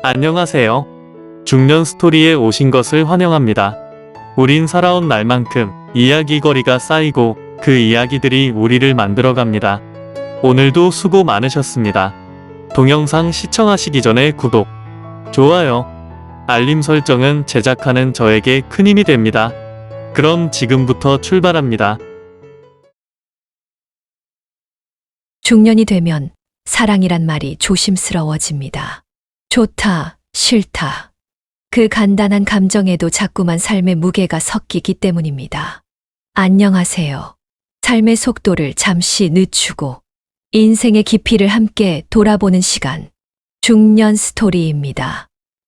안녕하세요. 중년 스토리에 오신 것을 환영합니다. 우린 살아온 날만큼 이야기거리가 쌓이고 그 이야기들이 우리를 만들어갑니다. 오늘도 수고 많으셨습니다. 동영상 시청하시기 전에 구독, 좋아요, 알림 설정은 제작하는 저에게 큰 힘이 됩니다. 그럼 지금부터 출발합니다. 중년이 되면 사랑이란 말이 조심스러워집니다. 좋다, 싫다. 그 간단한 감정에도 자꾸만 삶의 무게가 섞이기 때문입니다. 안녕하세요. 삶의 속도를 잠시 늦추고 인생의 깊이를 함께 돌아보는 시간. 중년 스토리입니다.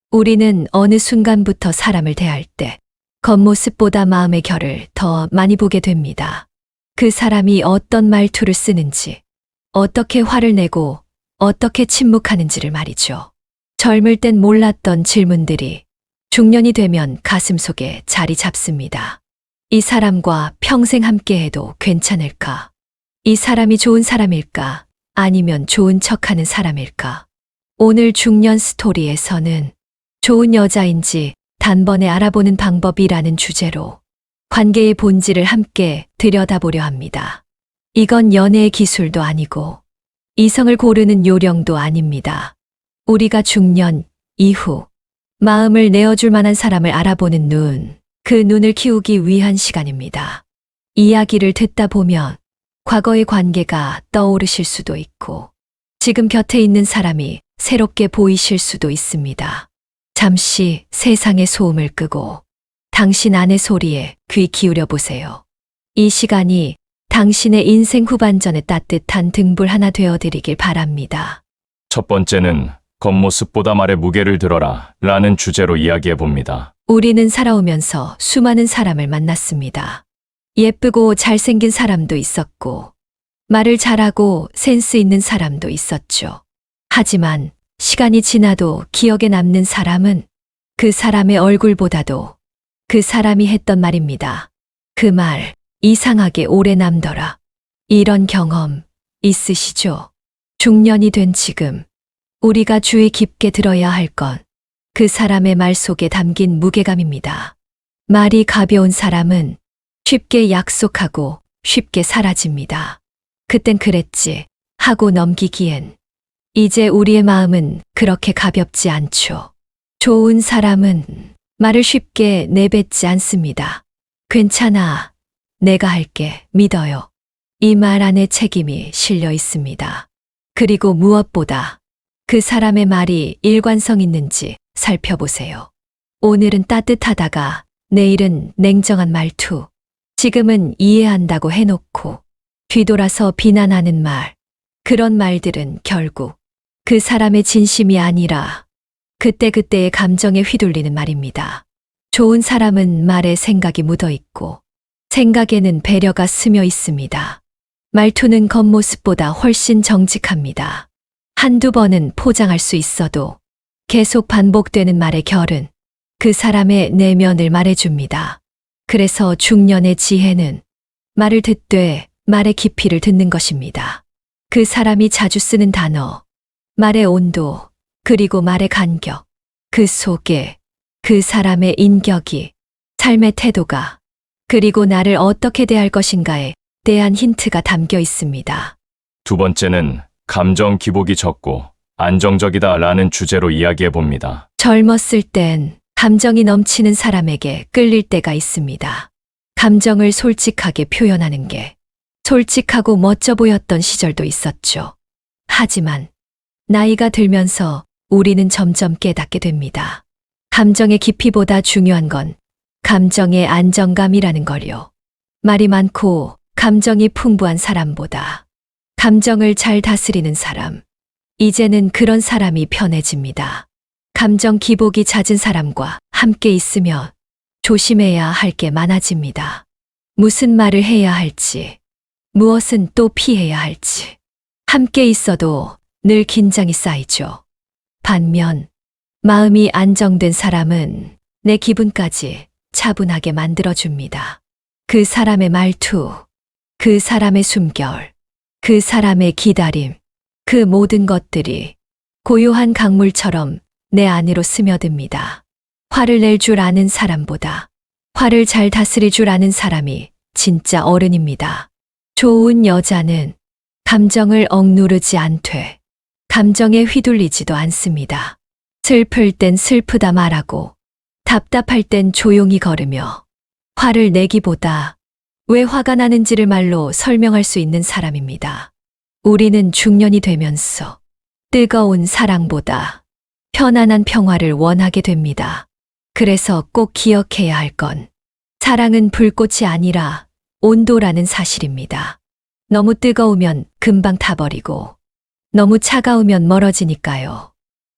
우리는 어느 순간부터 사람을 대할 때 겉모습보다 마음의 결을 더 많이 보게 됩니다. 그 사람이 어떤 말투를 쓰는지, 어떻게 화를 내고 어떻게 침묵하는지를 말이죠. 젊을 땐 몰랐던 질문들이 중년이 되면 가슴속에 자리 잡습니다. 이 사람과 평생 함께해도 괜찮을까? 이 사람이 좋은 사람일까? 아니면 좋은 척하는 사람일까? 오늘 중년 스토리에서는 좋은 여자인지 단번에 알아보는 방법이라는 주제로 관계의 본질을 함께 들여다보려 합니다. 이건 연애의 기술도 아니고 이성을 고르는 요령도 아닙니다. 우리가 중년 이후 마음을 내어줄 만한 사람을 알아보는 눈, 그 눈을 키우기 위한 시간입니다. 이야기를 듣다 보면 과거의 관계가 떠오르실 수도 있고 지금 곁에 있는 사람이 새롭게 보이실 수도 있습니다. 잠시 세상의 소음을 끄고 당신 안의 소리에 귀 기울여 보세요. 이 시간이 당신의 인생 후반전에 따뜻한 등불 하나 되어드리길 바랍니다. 첫 번째는 겉모습보다 말의 무게를 들어라 라는 주제로 이야기해 봅니다. 우리는 살아오면서 수많은 사람을 만났습니다. 예쁘고 잘생긴 사람도 있었고, 말을 잘하고 센스 있는 사람도 있었죠. 하지만 시간이 지나도 기억에 남는 사람은 그 사람의 얼굴보다도 그 사람이 했던 말입니다. 그 말, 이상하게 오래 남더라. 이런 경험 있으시죠? 중년이 된 지금 우리가 주의 깊게 들어야 할 건 그 사람의 말 속에 담긴 무게감입니다. 말이 가벼운 사람은 쉽게 약속하고 쉽게 사라집니다. 그땐 그랬지 하고 넘기기엔 이제 우리의 마음은 그렇게 가볍지 않죠. 좋은 사람은 말을 쉽게 내뱉지 않습니다. 괜찮아. 내가 할게. 믿어요. 이 말 안에 책임이 실려 있습니다. 그리고 무엇보다 그 사람의 말이 일관성 있는지 살펴보세요. 오늘은 따뜻하다가 내일은 냉정한 말투, 지금은 이해한다고 해놓고 뒤돌아서 비난하는 말, 그런 말들은 결국 그 사람의 진심이 아니라 그때그때의 감정에 휘둘리는 말입니다. 좋은 사람은 말에 생각이 묻어 있고 생각에는 배려가 스며 있습니다. 말투는 겉모습보다 훨씬 정직합니다. 한두 번은 포장할 수 있어도 계속 반복되는 말의 결은 그 사람의 내면을 말해줍니다. 그래서 중년의 지혜는 말을 듣되 말의 깊이를 듣는 것입니다. 그 사람이 자주 쓰는 단어, 말의 온도, 그리고 말의 간격, 그 속에 그 사람의 인격이, 삶의 태도가, 그리고 나를 어떻게 대할 것인가에 대한 힌트가 담겨 있습니다. 두 번째는 감정 기복이 적고 안정적이다 라는 주제로 이야기해 봅니다. 젊었을 땐 감정이 넘치는 사람에게 끌릴 때가 있습니다. 감정을 솔직하게 표현하는 게 솔직하고 멋져 보였던 시절도 있었죠. 하지만 나이가 들면서 우리는 점점 깨닫게 됩니다. 감정의 깊이보다 중요한 건 감정의 안정감이라는 거요. 말이 많고 감정이 풍부한 사람보다 감정을 잘 다스리는 사람, 이제는 그런 사람이 편해집니다. 감정 기복이 잦은 사람과 함께 있으면 조심해야 할 게 많아집니다. 무슨 말을 해야 할지, 무엇은 또 피해야 할지. 함께 있어도 늘 긴장이 쌓이죠. 반면 마음이 안정된 사람은 내 기분까지 차분하게 만들어줍니다. 그 사람의 말투, 그 사람의 숨결, 그 사람의 기다림, 그 모든 것들이 고요한 강물처럼 내 안으로 스며듭니다. 화를 낼 줄 아는 사람보다 화를 잘 다스릴 줄 아는 사람이 진짜 어른입니다. 좋은 여자는 감정을 억누르지 않되 감정에 휘둘리지도 않습니다. 슬플 땐 슬프다 말하고 답답할 땐 조용히 걸으며 화를 내기보다 왜 화가 나는지를 말로 설명할 수 있는 사람입니다. 우리는 중년이 되면서 뜨거운 사랑보다 편안한 평화를 원하게 됩니다. 그래서 꼭 기억해야 할 건 사랑은 불꽃이 아니라 온도라는 사실입니다. 너무 뜨거우면 금방 타버리고 너무 차가우면 멀어지니까요.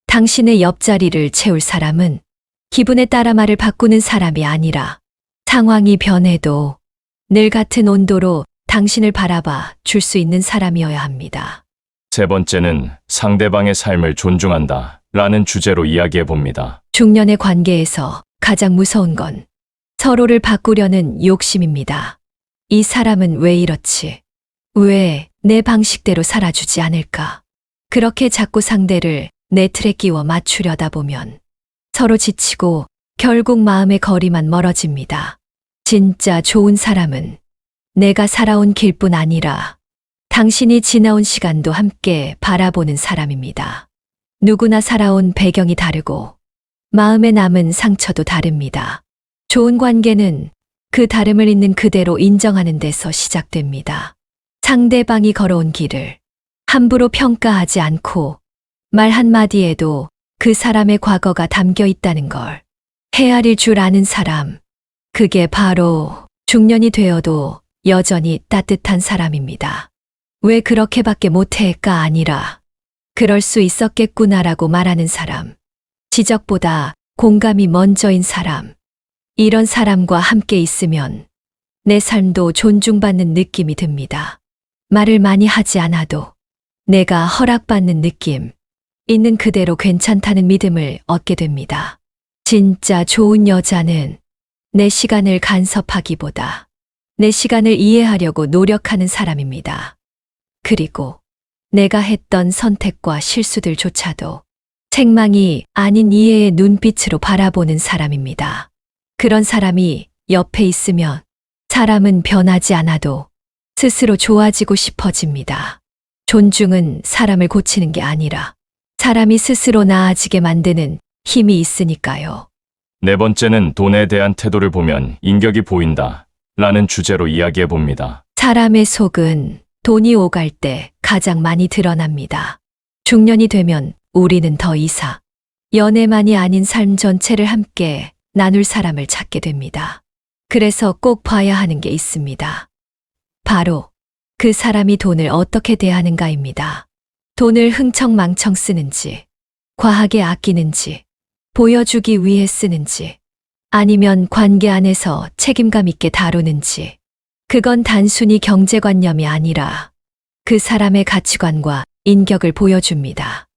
당신의 옆자리를 채울 사람은 기분에 따라 말을 바꾸는 사람이 아니라 상황이 변해도 늘 같은 온도로 당신을 바라봐 줄 수 있는 사람이어야 합니다. 세 번째는 상대방의 삶을 존중한다 라는 주제로 이야기해 봅니다. 중년의 관계에서 가장 무서운 건 서로를 바꾸려는 욕심입니다. 이 사람은 왜 이렇지? 왜 내 방식대로 살아주지 않을까? 그렇게 자꾸 상대를 내 틀에 끼워 맞추려다 보면 서로 지치고 결국 마음의 거리만 멀어집니다. 진짜 좋은 사람은 내가 살아온 길뿐 아니라 당신이 지나온 시간도 함께 바라보는 사람입니다. 누구나 살아온 배경이 다르고 마음에 남은 상처도 다릅니다. 좋은 관계는 그 다름을 있는 그대로 인정하는 데서 시작됩니다. 상대방이 걸어온 길을 함부로 평가하지 않고 말 한마디에도 그 사람의 과거가 담겨 있다는 걸 헤아릴 줄 아는 사람, 그게 바로 중년이 되어도 여전히 따뜻한 사람입니다. 왜 그렇게밖에 못해가 아니라 그럴 수 있었겠구나라고 말하는 사람, 지적보다 공감이 먼저인 사람, 이런 사람과 함께 있으면 내 삶도 존중받는 느낌이 듭니다. 말을 많이 하지 않아도 내가 허락받는 느낌, 있는 그대로 괜찮다는 믿음을 얻게 됩니다. 진짜 좋은 여자는 내 시간을 간섭하기보다 내 시간을 이해하려고 노력하는 사람입니다. 그리고 내가 했던 선택과 실수들조차도 책망이 아닌 이해의 눈빛으로 바라보는 사람입니다. 그런 사람이 옆에 있으면 사람은 변하지 않아도 스스로 좋아지고 싶어집니다. 존중은 사람을 고치는 게 아니라 사람이 스스로 나아지게 만드는 힘이 있으니까요. 네 번째는 돈에 대한 태도를 보면 인격이 보인다 라는 주제로 이야기해 봅니다. 사람의 속은 돈이 오갈 때 가장 많이 드러납니다. 중년이 되면 우리는 더 이상 연애만이 아닌 삶 전체를 함께 나눌 사람을 찾게 됩니다. 그래서 꼭 봐야 하는 게 있습니다. 바로 그 사람이 돈을 어떻게 대하는가입니다. 돈을 흥청망청 쓰는지, 과하게 아끼는지, 보여주기 위해 쓰는지, 아니면 관계 안에서 책임감 있게 다루는지, 그건 단순히 경제관념이 아니라 그 사람의 가치관과 인격을 보여줍니다.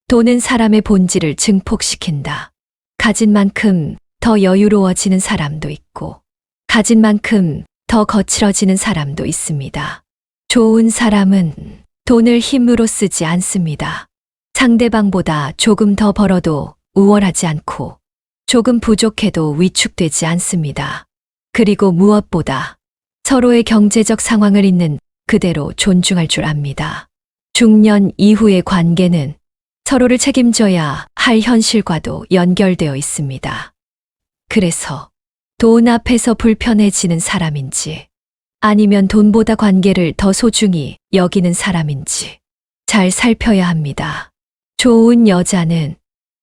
돈은 사람의 본질을 증폭시킨다. 가진 만큼 더 여유로워지는 사람도 있고, 가진 만큼 더 거칠어지는 사람도 있습니다. 좋은 사람은 돈을 힘으로 쓰지 않습니다. 상대방보다 조금 더 벌어도 우월하지 않고, 조금 부족해도 위축되지 않습니다. 그리고 무엇보다 서로의 경제적 상황을 있는 그대로 존중할 줄 압니다. 중년 이후의 관계는 서로를 책임져야 할 현실과도 연결되어 있습니다. 그래서 돈 앞에서 불편해지는 사람인지 아니면 돈보다 관계를 더 소중히 여기는 사람인지 잘 살펴야 합니다. 좋은 여자는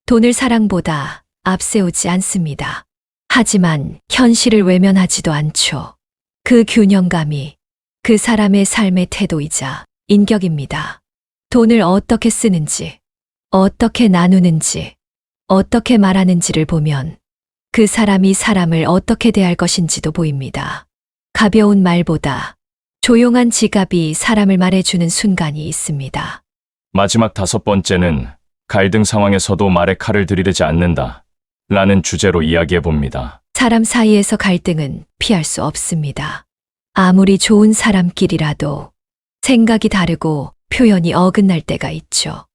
돈을 사랑보다 앞세우지 않습니다. 하지만 현실을 외면하지도 않죠. 그 균형감이 그 사람의 삶의 태도이자 인격입니다. 돈을 어떻게 쓰는지, 어떻게 나누는지, 어떻게 말하는지를 보면 그 사람이 사람을 어떻게 대할 것인지도 보입니다. 가벼운 말보다 조용한 지갑이 사람을 말해주는 순간이 있습니다. 마지막 다섯 번째는 갈등 상황에서도 말에 칼을 들이대지 않는다 라는 주제로 이야기해 봅니다. 사람 사이에서 갈등은 피할 수 없습니다. 아무리 좋은 사람끼리라도 생각이 다르고 표현이 어긋날 때가 있죠.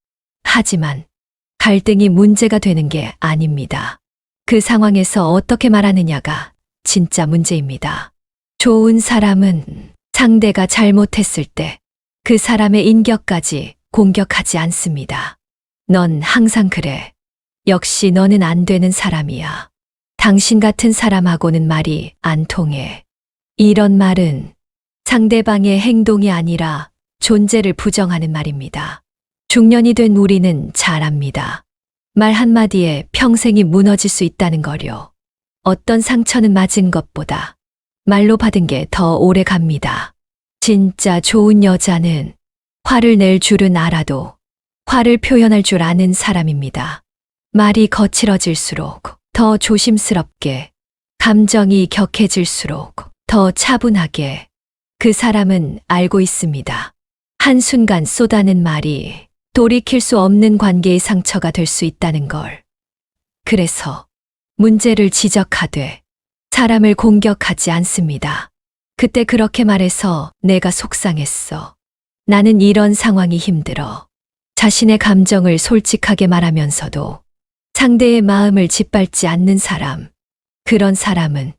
하지만 갈등이 문제가 되는 게 아닙니다. 그 상황에서 어떻게 말하느냐가 진짜 문제입니다. 좋은 사람은 상대가 잘못했을 때 그 사람의 인격까지 공격하지 않습니다. 넌 항상 그래. 역시 너는 안 되는 사람이야. 당신 같은 사람하고는 말이 안 통해. 이런 말은 상대방의 행동이 아니라 존재를 부정하는 말입니다. 중년이 된 우리는 잘 압니다. 말 한마디에 평생이 무너질 수 있다는 거요. 어떤 상처는 맞은 것보다 말로 받은 게 더 오래 갑니다. 진짜 좋은 여자는 화를 낼 줄은 알아도 화를 표현할 줄 아는 사람입니다. 말이 거칠어질수록 더 조심스럽게, 감정이 격해질수록 더 차분하게 그 사람은 알고 있습니다. 한순간 쏟아낸 말이 돌이킬 수 없는 관계의 상처가 될 수 있다는 걸. 그래서 문제를 지적하되 사람을 공격하지 않습니다. 그때 그렇게 말해서 내가 속상했어. 나는 이런 상황이 힘들어. 자신의 감정을 솔직하게 말하면서도 상대의 마음을 짓밟지 않는 사람. 그런 사람은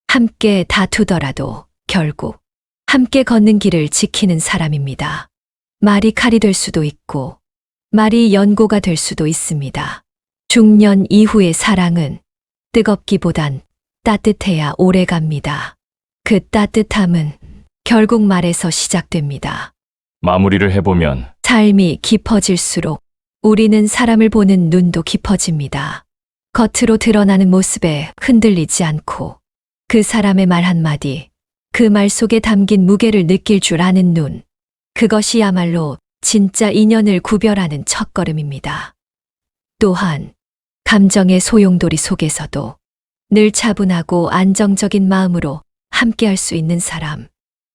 함께 다투더라도 결국 함께 걷는 길을 지키는 사람입니다. 말이 칼이 될 수도 있고 말이 연고가 될 수도 있습니다. 중년 이후의 사랑은 뜨겁기보단 따뜻해야 오래 갑니다. 그 따뜻함은 결국 말에서 시작됩니다. 마무리를 해보면 삶이 깊어질수록 우리는 사람을 보는 눈도 깊어집니다. 겉으로 드러나는 모습에 흔들리지 않고 그 사람의 말 한마디, 그 말 속에 담긴 무게를 느낄 줄 아는 눈. 그것이야말로 진짜 인연을 구별하는 첫걸음입니다. 또한 감정의 소용돌이 속에서도 늘 차분하고 안정적인 마음으로 함께할 수 있는 사람.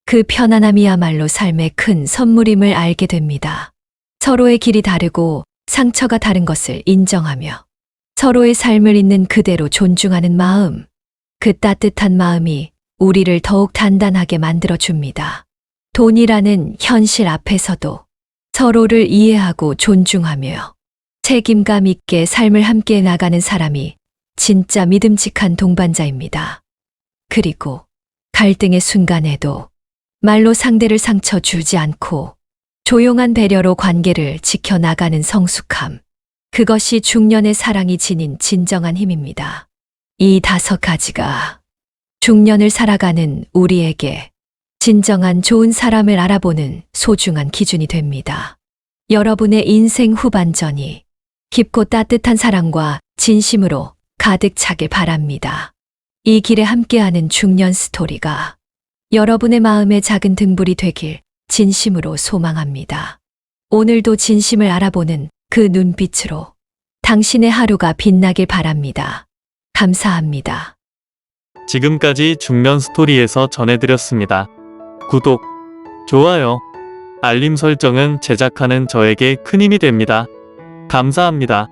그 편안함이야말로 삶의 큰 선물임을 알게 됩니다. 서로의 길이 다르고 상처가 다른 것을 인정하며 서로의 삶을 있는 그대로 존중하는 마음. 그 따뜻한 마음이 우리를 더욱 단단하게 만들어줍니다. 돈이라는 현실 앞에서도 서로를 이해하고 존중하며 책임감 있게 삶을 함께 나가는 사람이 진짜 믿음직한 동반자입니다. 그리고 갈등의 순간에도 말로 상대를 상처 주지 않고 조용한 배려로 관계를 지켜나가는 성숙함. 그것이 중년의 사랑이 지닌 진정한 힘입니다. 이 5가지가 중년을 살아가는 우리에게 진정한 좋은 사람을 알아보는 소중한 기준이 됩니다. 여러분의 인생 후반전이 깊고 따뜻한 사랑과 진심으로 가득 차길 바랍니다. 이 길에 함께하는 중년 스토리가 여러분의 마음의 작은 등불이 되길 진심으로 소망합니다. 오늘도 진심을 알아보는 그 눈빛으로 당신의 하루가 빛나길 바랍니다. 감사합니다. 지금까지 중년 스토리에서 전해드렸습니다. 구독, 좋아요, 알림 설정은 제작하는 저에게 큰 힘이 됩니다. 감사합니다.